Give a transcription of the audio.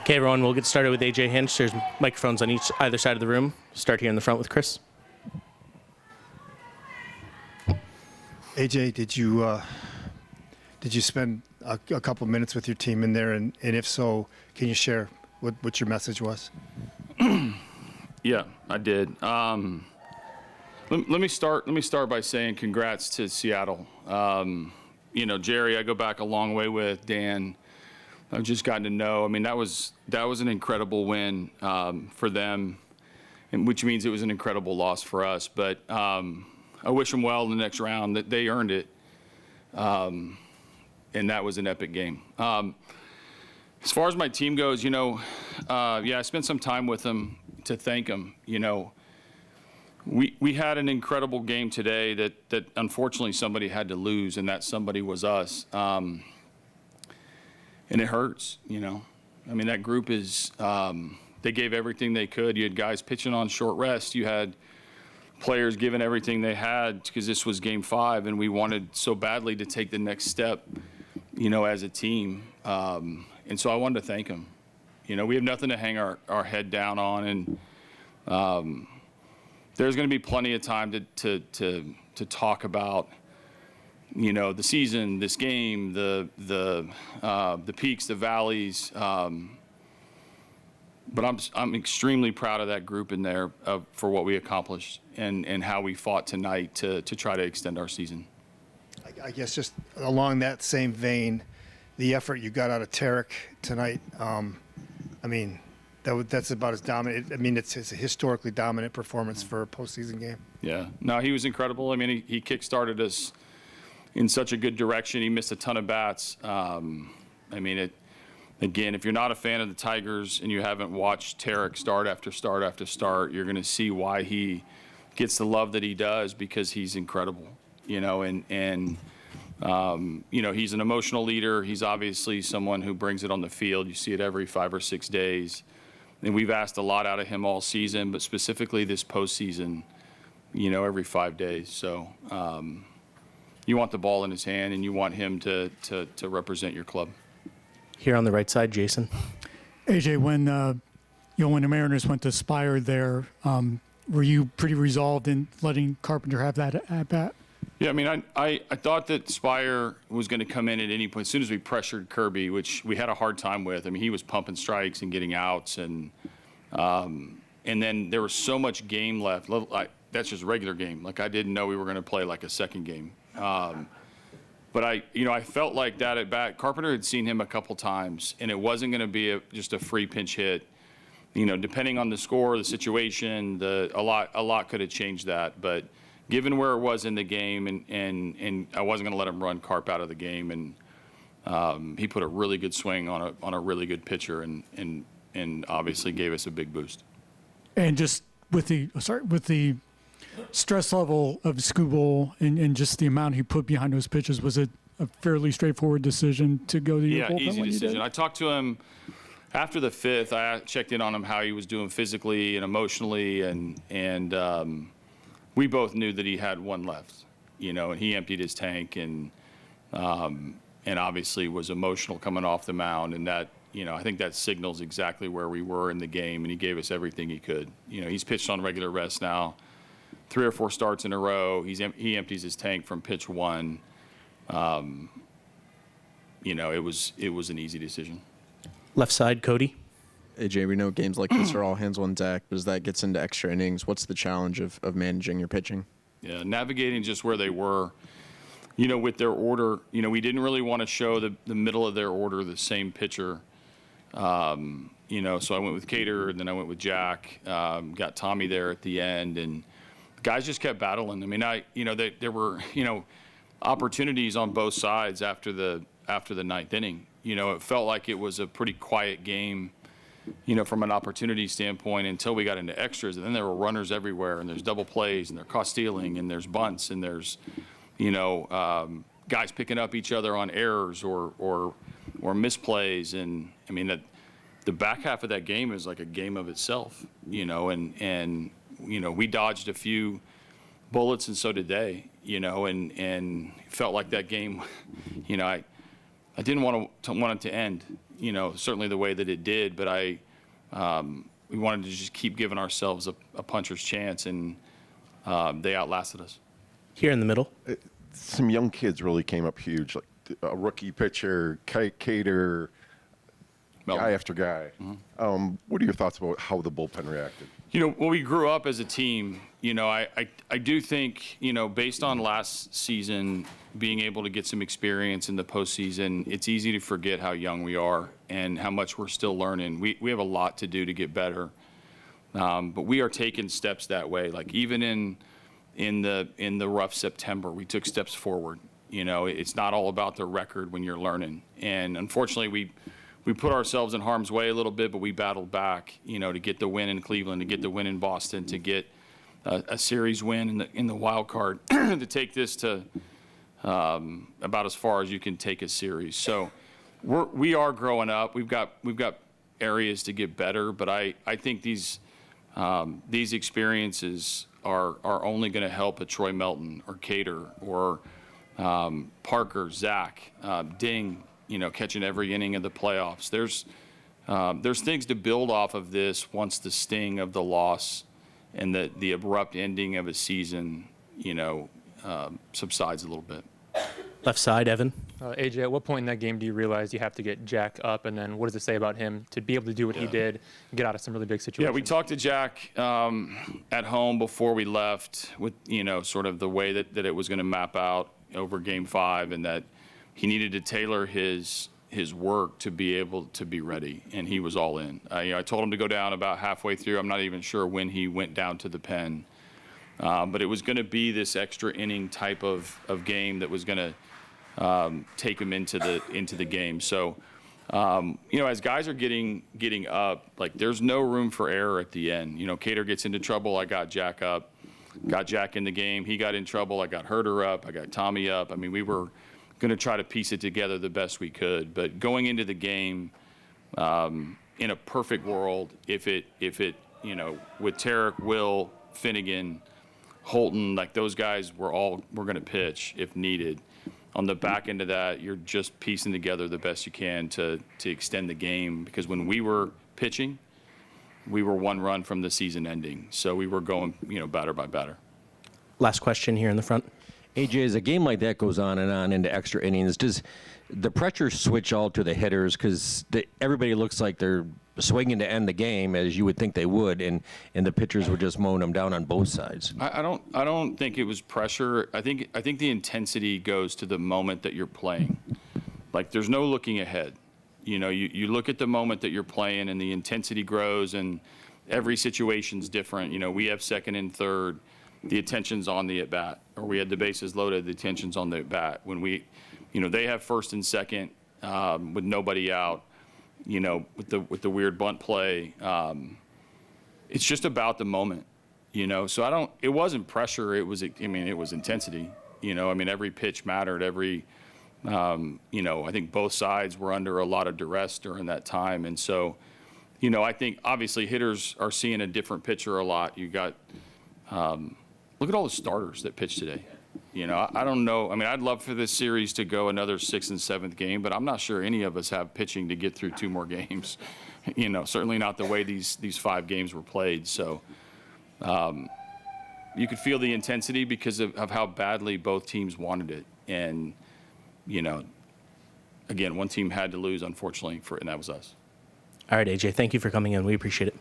Okay, everyone, we'll get started with AJ Hinch. There's microphones on either side of the room. Start here in the front with Chris. AJ, did you spend a couple minutes with your team in there, and if so, can you share what your message was? Yeah, I did. Let me start by saying congrats to Seattle. Jerry, I go back a long way with. Dan, I've just gotten to know. I mean, that was an incredible win for them, which means it was an incredible loss for us. But I wish them well in the next round. That they earned it, and that was an epic game. As far as my team goes, I spent some time with them to thank them. We had an incredible game today that unfortunately somebody had to lose, and that somebody was us. And it hurts, I mean, that group is, they gave everything they could. You had guys pitching on short rest. You had players giving everything they had because this was game 5, and we wanted so badly to take the next step, as a team. And so I wanted to thank them. We have nothing to hang our head down on, and there's going to be plenty of time to talk about, the season, this game, the peaks, the valleys. But I'm extremely proud of that group in there for what we accomplished and how we fought tonight to try to extend our season. I guess just along that same vein, the effort you got out of Tarek tonight, that's about as dominant. I mean, it's a historically dominant performance for a postseason game. Yeah. No, he was incredible. I mean, he kick-started us in such a good direction. He missed a ton of bats. Again, if you're not a fan of the Tigers and you haven't watched Tarek start after start after start, you're going to see why he gets the love that he does, because he's incredible. He's an emotional leader. He's obviously someone who brings it on the field. You see it every 5 or 6 days. And we've asked a lot out of him all season, but specifically this postseason, every 5 days. So you want the ball in his hand, and you want him to represent your club. Here on the right side, Jason. AJ, when the Mariners went to Spire there, were you pretty resolved in letting Carpenter have that at bat? Yeah, I thought that Spire was going to come in at any point. As soon as we pressured Kirby, which we had a hard time with, he was pumping strikes and getting outs, and then there was so much game left. That's just regular game. I didn't know we were going to play a second game. But I felt like that at bat. Carpenter had seen him a couple times, and it wasn't going to be just a free pinch hit. Depending on the score, the situation, a lot could have changed that. But given where it was in the game, and I wasn't going to let him run Carp out of the game, and he put a really good swing on a really good pitcher, and obviously gave us a big boost. And just with the stress level of Skubal and just the amount he put behind those pitches, was it a fairly straightforward decision to go to your bullpen? Yeah, easy decision. I talked to him after the 5th. I checked in on him, how he was doing physically and emotionally, and we both knew that he had one left, and he emptied his tank, and obviously was emotional coming off the mound, and that, I think that signals exactly where we were in the game, and he gave us everything he could. He's pitched on regular rest now 3 or 4 starts in a row. He empties his tank from pitch 1. It was an easy decision. Left side, Cody. AJ, we know games like this are all hands on deck, but as that gets into extra innings, what's the challenge of managing your pitching? Yeah, navigating just where they were, with their order. We didn't really want to show the middle of their order the same pitcher. So I went with Cater, and then I went with Jack, got Tommy there at the end, and guys just kept battling. There were, opportunities on both sides after the 9th inning. It felt like it was a pretty quiet game, from an opportunity standpoint, until we got into extras. And then there were runners everywhere, and there's double plays, and there's caught stealing, and there's bunts, and there's, guys picking up each other on errors or misplays. And the back half of that game is like a game of itself, and we dodged a few bullets, and so did they, and felt like that game, I didn't want it to end, certainly the way that it did, but we wanted to just keep giving ourselves a puncher's chance, and they outlasted us. Here in the middle. Some young kids really came up huge, like a rookie pitcher, Cater, guy after guy. What are your thoughts about how the bullpen reacted? When we grew up as a team, I do think, based on last season, being able to get some experience in the postseason, it's easy to forget how young we are and how much we're still learning. We have a lot to do to get better, but we are taking steps that way. Like even in the rough September, we took steps forward. It's not all about the record when you're learning. And unfortunately, we put ourselves in harm's way a little bit, but we battled back, to get the win in Cleveland, to get the win in Boston, to get a series win in the wild card, to take this to about as far as you can take a series. So we are growing up. We've got areas to get better, but I think these experiences are only going to help a Troy Melton or Cater or Parker, Zach, Ding, catching every inning of the playoffs. There's things to build off of this once the sting of the loss and the abrupt ending of a season, subsides a little bit. Left side, Evan. AJ, at what point in that game do you realize you have to get Jack up, and then what does it say about him to be able to do what he did and get out of some really big situations? Yeah, we talked to Jack at home before we left with, sort of the way that it was going to map out over Game 5, and that he needed to tailor his work to be able to be ready, and he was all in. I told him to go down about halfway through. I'm not even sure when he went down to the pen, but it was going to be this extra inning type of game that was going to take him into the game. So, as guys are getting up, like there's no room for error at the end. Cater gets into trouble. I got Jack up, got Jack in the game. He got in trouble. I got Herter up. I got Tommy up. I mean, we were going to try to piece it together the best we could. But going into the game, in a perfect world, if it with Tarek, Will, Finnegan, Holton, like those guys were going to pitch if needed. On the back end of that, you're just piecing together the best you can to extend the game, because when we were pitching, we were one run from the season ending. So we were going, batter by batter. Last question here in the front. AJ, as a game like that goes on and on into extra innings, does the pressure switch all to the hitters? Because everybody looks like they're swinging to end the game, as you would think they would, and the pitchers were just mowing them down on both sides. I don't think it was pressure. I think the intensity goes to the moment that you're playing. Like there's no looking ahead. You look at the moment that you're playing, and the intensity grows, and every situation's different. We have second and third. The attention's on the at-bat, or we had the bases loaded, the attention's on the at-bat. When they have first and second with nobody out, with the weird bunt play, it's just about the moment, So it wasn't pressure. It was intensity. Every pitch mattered. I think both sides were under a lot of duress during that time, and so, I think obviously hitters are seeing a different pitcher a lot. You got. Look at all the starters that pitched today. I don't know. I'd love for this series to go another 6th and 7th game, but I'm not sure any of us have pitching to get through 2 more games. Certainly not the way these 5 games were played. So you could feel the intensity because of how badly both teams wanted it. And, again, one team had to lose, unfortunately, and that was us. All right, AJ, thank you for coming in. We appreciate it.